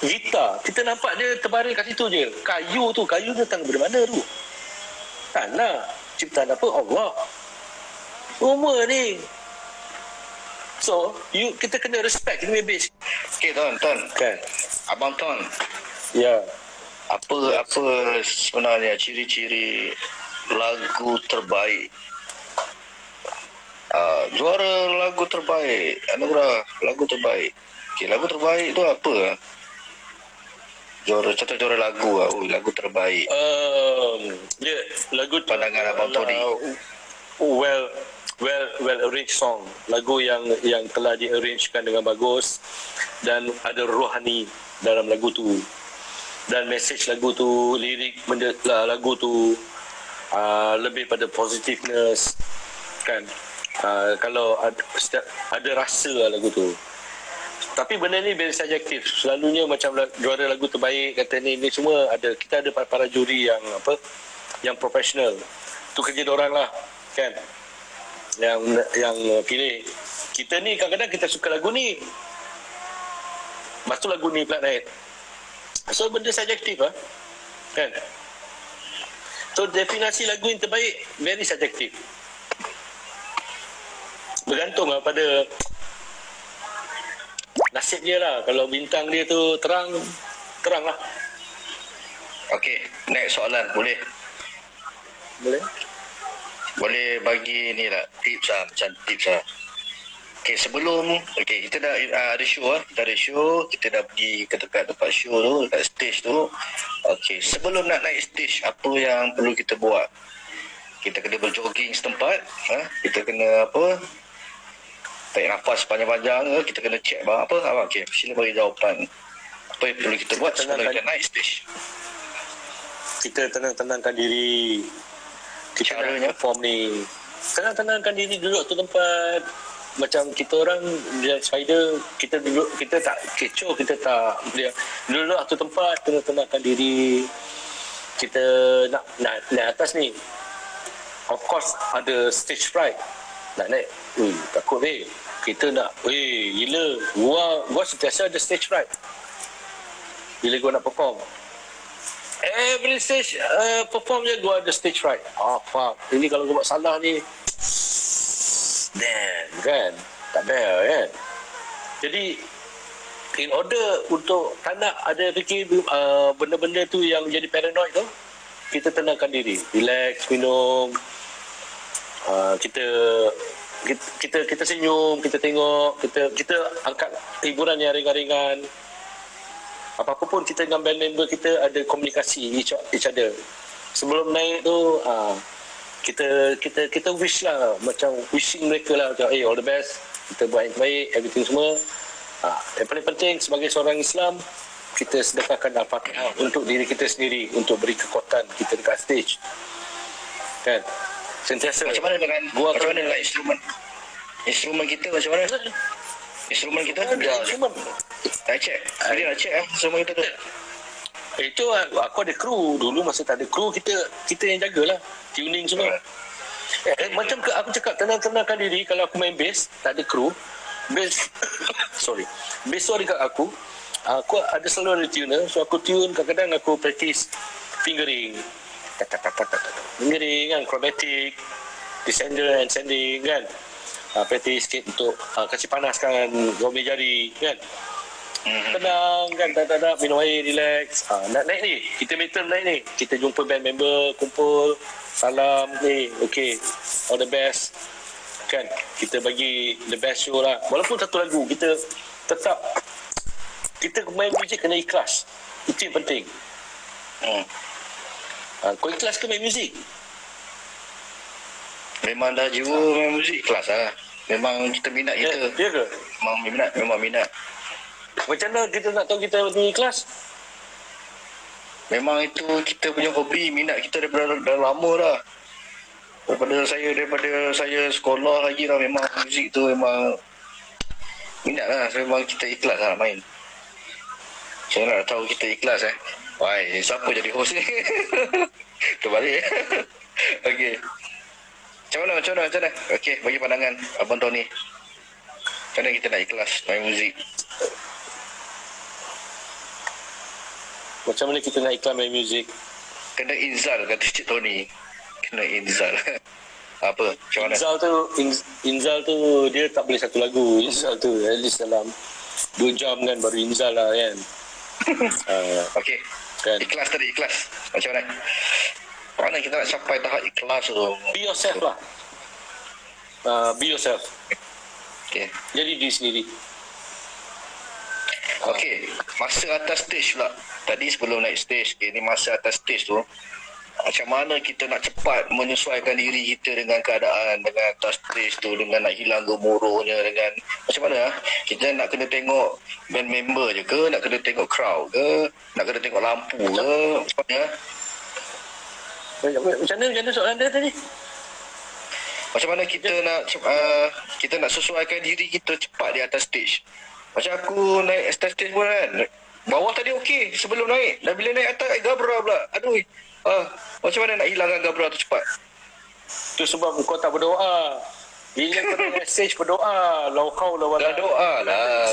[SPEAKER 2] Gitar, kita nampak dia terbaring kat situ je. Kayu tu datang dari mana tu? Tanah. ciptaan apa? Allah. Semua ni. So, kita kena respect, kita kena base.
[SPEAKER 1] Okay, Ton.
[SPEAKER 2] Kan?
[SPEAKER 1] Abang Ton,
[SPEAKER 2] Ya.
[SPEAKER 1] apa sebenarnya ciri-ciri lagu terbaik? Juara lagu terbaik, anugerah lagu terbaik. Okay, lagu terbaik tu apa? Contoh lagu lah. Lagu terbaik.
[SPEAKER 2] Dia lagu tu,
[SPEAKER 1] Pandangan Abang Tony.
[SPEAKER 2] Well arranged song. Lagu yang telah di-arrangekan dengan bagus dan ada rohani dalam lagu tu. Dan message lagu tu, lirik lagu tu lebih pada positiveness kan. Kalau ada rasa lah lagu tu. Tapi benda ni very subjektif. Selalunya macam juara lagu terbaik kata ni semua ada, kita ada para juri yang profesional. Tu kerja diorang lah kan. Yang pilih. Kita ni kadang-kadang kita suka lagu ni. Lepas tu lagu ni pula naik. So benda subjektif lah kan. So definasi lagu yang terbaik very subjektif. Bergantung lah pada nasib dia lah. Kalau bintang dia tu terang lah.
[SPEAKER 1] Okey, next soalan boleh? Boleh bagi ni lah tips lah, macam tips lah. Okey, kita dah ada show lah. Kita dah pergi ke tempat show tu, dekat stage tu. Okey, sebelum nak naik stage, apa yang perlu kita buat? Kita kena berjogging setempat, kita kena tarik nafas panjang-panjang, kita kena check apa. Okey, sila bagi jawapan. Apa yang perlu kita buat sebelum kita naik stage?
[SPEAKER 2] Kita tenang-tenangkan diri. Kita
[SPEAKER 1] Caranya?
[SPEAKER 2] nak perform ni. Tenang-tenangkan diri, duduk tu tempat. Macam kita orang dia spider, kita duduk, kita tak kecoh, kita tak dia duduk satu tempat, tenangkan diri. Kita nak naik atas ni. Of course ada stage fright. Nak naik, takut kita nak, gila, gua sentiasa ada stage fright bila gua nak perform. Every stage perform je gua ada stage fright. Fuck, ini kalau gua buat salah ni, damn kan, tak best kan. Jadi in order untuk tak nak ada fikir benda-benda tu yang jadi paranoid tu, kita tenangkan diri, relax, minum, kita senyum, kita tengok, kita angkat hiburan yang ringan-ringan. Apa-apa pun kita dengan band member kita ada komunikasi each other. Sebelum naik tu kita wish lah, macam wishing mereka lah, macam all the best, kita buat yang terbaik, everything semua. Yang paling penting sebagai seorang Islam, kita sedekahkan Al-Fatihah untuk diri kita sendiri, untuk beri kekuatan kita dekat stage kan. Sentiasa
[SPEAKER 1] Macam mana dengan instrumen kita macam mana? Instrumen kita
[SPEAKER 2] instrumen.
[SPEAKER 1] Dah check. Dia dah check instrumen kita tu.
[SPEAKER 2] Itu aku ada kru. Dulu masa tak ada kru, kita yang jagalah tuning semua. Macam aku cakap, tenangkan diri. Kalau aku main bass, tak ada kru, bass bass tu ada kat aku ada selalu ada tuner. So aku tune, kadang-kadang aku practice fingering kan, chromatic, descender and ascending kan. Practice sikit untuk kasih panaskan gomel jari kan. Tenang kan, tak minum air, relax. Nak naik ni, kita meter naik ni, kita jumpa band member, kumpul, salam ni, okay, all the best kan. Kita bagi the best show lah. Walaupun satu lagu, kita tetap, kita main muzik kena ikhlas. Itu yang penting. Kau ikhlas ke main muzik?
[SPEAKER 1] Memang dah jiwa main muzik kelas lah. Memang kita minat kita.
[SPEAKER 2] Ya ke?
[SPEAKER 1] Memang minat.
[SPEAKER 2] Macam mana kita nak tahu kita ni ikhlas?
[SPEAKER 1] Memang itu kita punya hobi, minat kita daripada dah lama dah. Daripada saya sekolah lagi dah, memang muzik tu memang minat lah. Memang kita ikhlas lah main. Saya nak tahu kita ikhlas Wah, siapa jadi host ni? Terbalik. Okey. Macam mana? Okey, bagi pandangan Abang Tony. Macam mana kita nak ikhlas main muzik?
[SPEAKER 2] Macam mana kita nak ikhlas main muzik?
[SPEAKER 1] Kena inzal kata Cik Tony. Kena Inzal. Apa? Macam mana?
[SPEAKER 2] Inzal tu dia tak boleh satu lagu. Inzal tu at least dalam 2 jam kan baru Inzal lah kan.
[SPEAKER 1] Okey.
[SPEAKER 2] Kan.
[SPEAKER 1] Ikhlas tadi, ikhlas. Macam mana? Mana kita nak capai tahap ikhlas tu?
[SPEAKER 2] Be yourself lah. Be yourself.
[SPEAKER 1] Okey.
[SPEAKER 2] Jadi diri sendiri.
[SPEAKER 1] Okey, masa atas stage pula. Tadi sebelum naik stage, ini masa atas stage tu. Macam mana kita nak cepat menyesuaikan diri kita dengan keadaan, dengan atas stage tu, dengan nak hilang gemuruhnya, dengan macam mana? Kita nak kena tengok band member je ke, nak kena tengok crowd ke, nak kena tengok lampu ke, macam mana?
[SPEAKER 2] Macam mana soalan dia tadi?
[SPEAKER 1] Macam mana kita nak sesuaikan diri kita cepat di atas stage? Macam aku naik atas stage pun kan, bawah tadi okey sebelum naik, dan bila naik atas gabra pula. Aduh. Macam mana nak hilangkan gabra tu cepat?
[SPEAKER 2] Tu sebab kau tak berdoa. Bila kau naik stage berdoa, la haula wala
[SPEAKER 1] doa lah.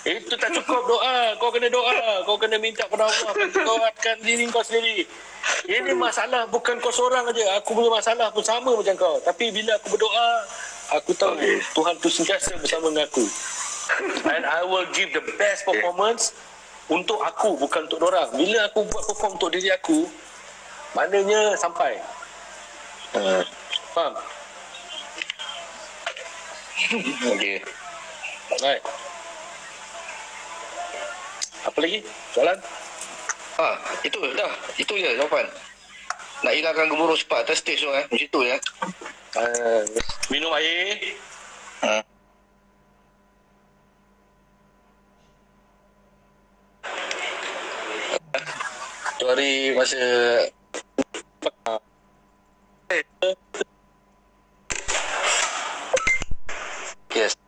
[SPEAKER 2] Itu tak cukup doa. Kau kena doa. Kau kena minta kepada Allah untuk kuatkan diri kau sendiri. Ini masalah bukan kau seorang aja. Aku punya masalah pun sama macam kau. Tapi bila aku berdoa, aku tahu Tuhan tu sentiasa bersama dengan aku. And I will give the best performance untuk aku, bukan untuk orang. Bila aku buat perform untuk diri aku, maknanya sampai. Faham?
[SPEAKER 1] Okey.
[SPEAKER 2] Right. Apa lagi? Soalan?
[SPEAKER 1] Itu dah. Itu je jawapan. Nak hilangkan gemuruh cepat atas stage tu macam tu ya.
[SPEAKER 2] Minum air.
[SPEAKER 1] Tu hari masa yes.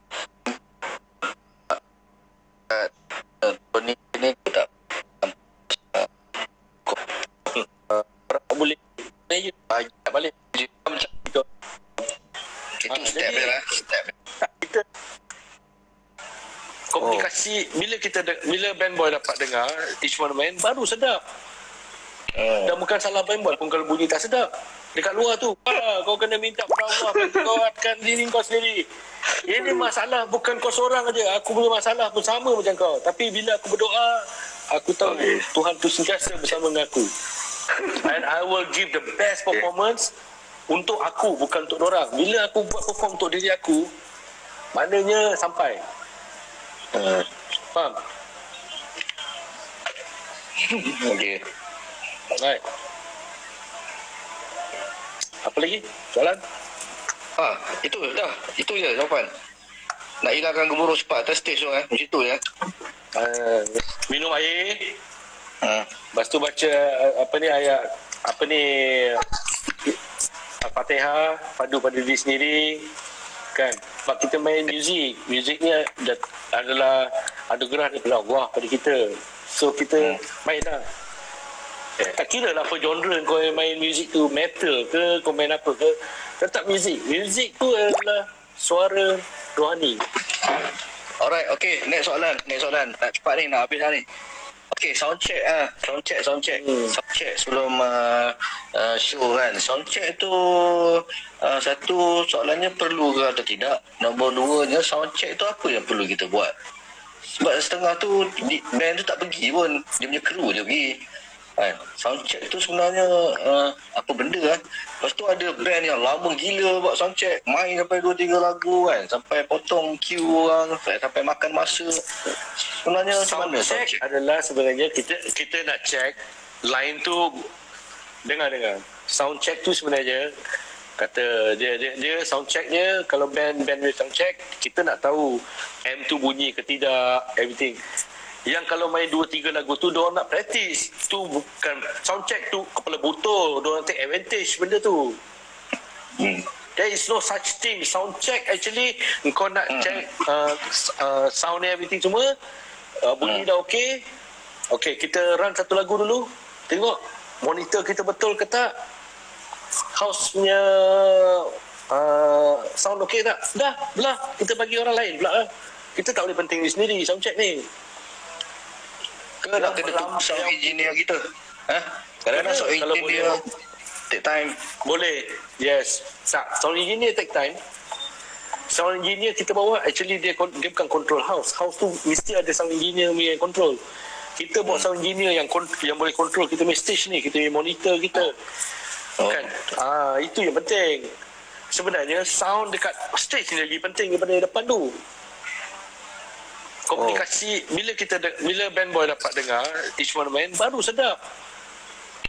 [SPEAKER 1] Ni tak
[SPEAKER 2] Boleh. Tak balik.
[SPEAKER 1] macam itu. Itu step dia lah. Step.
[SPEAKER 2] Kita komunikasi bila band boy dapat dengar each one main baru sedap. Dan bukan salah band boy pun kalau bunyi tak sedap. Dekat luar tu, kau kena minta kepada Allah untuk kuatkan diri kau sendiri. Ini masalah bukan kau seorang aja. Aku punya masalah pun sama macam kau. Tapi bila aku berdoa, aku tahu Tuhan tu sentiasa bersama dengan aku. And I will give the best performance untuk aku, bukan untuk orang. Bila aku buat perform untuk diri aku, maknanya sampai. Faham?
[SPEAKER 1] Okey.
[SPEAKER 2] Right. Apa lagi? Soalan?
[SPEAKER 1] Itu dah. Itu je jawapan. Nak hilangkan gemuruh cepat atas stage tu macam tu ya.
[SPEAKER 2] Minum air. Lepas tu baca ayat Al-Fatihah, padu pada diri sendiri kan. Sebab kita main muzik ni adalah anugerah daripada Allah pada kita. So kita main lah. Tak kira lah apa genre kau main muzik tu, metal ke, kau main apa ke, tetap muzik tu adalah suara rohani.
[SPEAKER 1] Alright, okay, next soalan. Nak cepat ni, nak habis dah ni. Okay, sound check sebelum show kan. Sound check tu satu soalannya perlu ke atau tidak. Nombor 2nya, sound check tu apa yang perlu kita buat? Sebab setengah tu band tu tak pergi pun, dia punya kru je pergi. Sound check tu sebenarnya apa benda kan. Lepas tu ada band yang lama gila buat sound check, main sampai 2-3 lagu kan, sampai potong queue orang, sampai makan masa. Sebenarnya
[SPEAKER 2] sound check adalah sebenarnya kita nak check line tu. Dengar sound check tu sebenarnya kata dia sound checknya, kalau band sound check kita nak tahu M tu bunyi ke tidak, everything. Yang kalau main 2-3 lagu tu diorang nak practice. Tu bukan sound check tu kepala botol, diorang take advantage benda tu. There is no such thing. Sound check actually kau nak check sound everything semua, bunyi dah okey. Okey, kita run satu lagu dulu. Tengok monitor kita betul ke tak. House punya sound okey tak? Dah, belah. Kita bagi orang lain pula lah. Kita tak boleh penting diri sendiri sound check ni.
[SPEAKER 1] Ke nak kena tunggu sound engineer kita? Kadang-kadang sound engineer Take time.
[SPEAKER 2] Boleh. Yes. Sound engineer take time. Sound engineer kita bawa, actually dia bukan control house. House tu mesti ada sound engineer yang control. Kita bawa sound engineer yang boleh control kita punya stage ni, kita punya monitor kita. Kan? Itu yang penting. Sebenarnya sound dekat stage ni lagi penting daripada depan tu. Komunikasi bila band boy dapat dengar each one man baru sedap.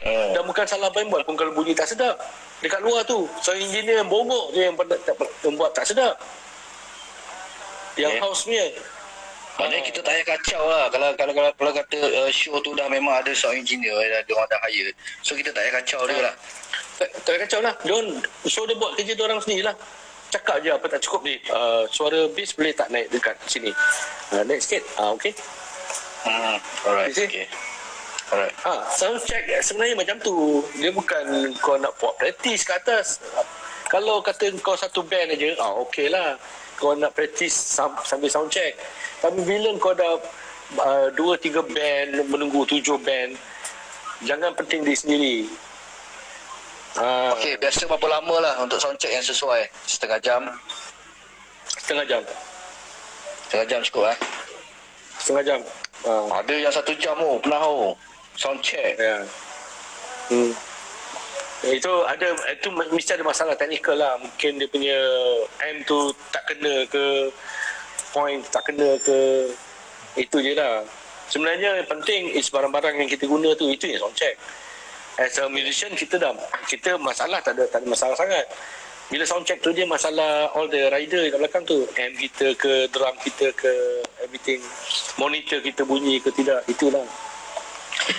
[SPEAKER 2] Dan bukan salah band boy pun kalau bunyi tak sedap. Dekat luar tu sound engineer yang bongok je yang buat tak sedap. Yang house punya.
[SPEAKER 1] Maknanya kita tak payah kacau lah. Kalau kata show tu dah memang ada sound engineer, dia orang dah hire. So kita tak payah kacau dia lah.
[SPEAKER 2] Tak payah kacau lah. So dia buat kerja dia orang sendiri lah. Cakap je apa tak cukup ni. Suara bass boleh tak naik dekat sini. Naik sikit. Okay.
[SPEAKER 1] Alright. Okay. Alright.
[SPEAKER 2] Sound check sebenarnya macam tu. Dia bukan kau nak buat practice kat atas. Kalau kata kau satu band aja, okey lah. Kau nak practice sambil sound check. Tapi bila kau dah 2-3 band, menunggu 7 band, jangan penting diri sendiri.
[SPEAKER 1] Okey, biasa berapa lama lah untuk sound check yang sesuai? Setengah jam?
[SPEAKER 2] Setengah jam.
[SPEAKER 1] Setengah jam cukup lah?
[SPEAKER 2] Setengah jam.
[SPEAKER 1] Ada yang 1 jam pernah sound check.
[SPEAKER 2] Ya. Itu mesti ada masalah teknikal lah. Mungkin dia punya amp tu tak kena ke point, tak kena ke, itu je lah. Sebenarnya yang penting is barang-barang yang kita guna tu, itu yang sound check. As a musician kita masalah tak ada masalah sangat. Bila sound check tu dia masalah all the rider kat belakang tu, amp kita ke, drum kita ke, everything, monitor kita bunyi ke tidak, itulah.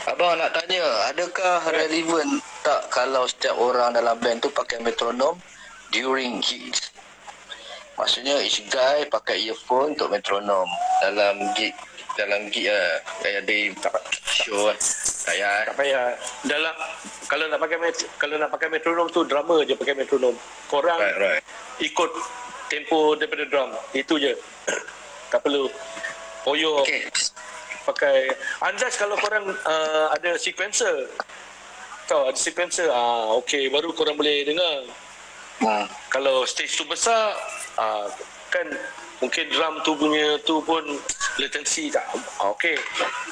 [SPEAKER 1] Abang nak tanya, adakah relevan tak kalau setiap orang dalam band tu pakai metronom during gigs? Maksudnya each guy pakai earphone untuk metronom dalam gig lah, kayak day show lah.
[SPEAKER 2] Tak payah. Kalau nak pakai metronom tu drummer je pakai metronom. Korang
[SPEAKER 1] right.
[SPEAKER 2] ikut tempo daripada drum. Itu je. Tak perlu poyo.
[SPEAKER 1] Okay.
[SPEAKER 2] Pakai unless kalau korang ada sequencer. Tahu ada sequencer. Okey, baru korang boleh dengar. Kalau stage tu besar, kan mungkin drum tu punya tu pun latency tak. Okey.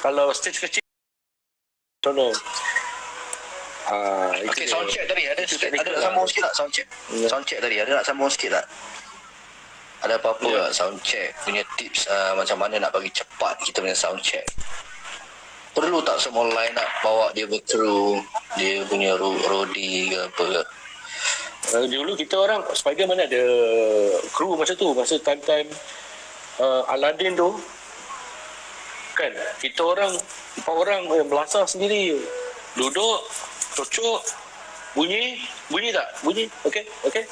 [SPEAKER 2] Kalau stage kecil no.
[SPEAKER 1] Okey, sound check tadi ada nak sambung sikit tak sound check? Sound check tadi ada nak sambung sikit tak? Ada apa-apa tak sound check punya tips macam mana nak bagi cepat kita punya sound check? Perlu tak semua line nak bawa dia berkru, dia punya roadie ke apa ke?
[SPEAKER 2] Dulu kita orang Spider mana ada kru masa tu, masa time-time Aladdin tu kan, kita orang 4 orang belasah sendiri, duduk cocok bunyi tak, okey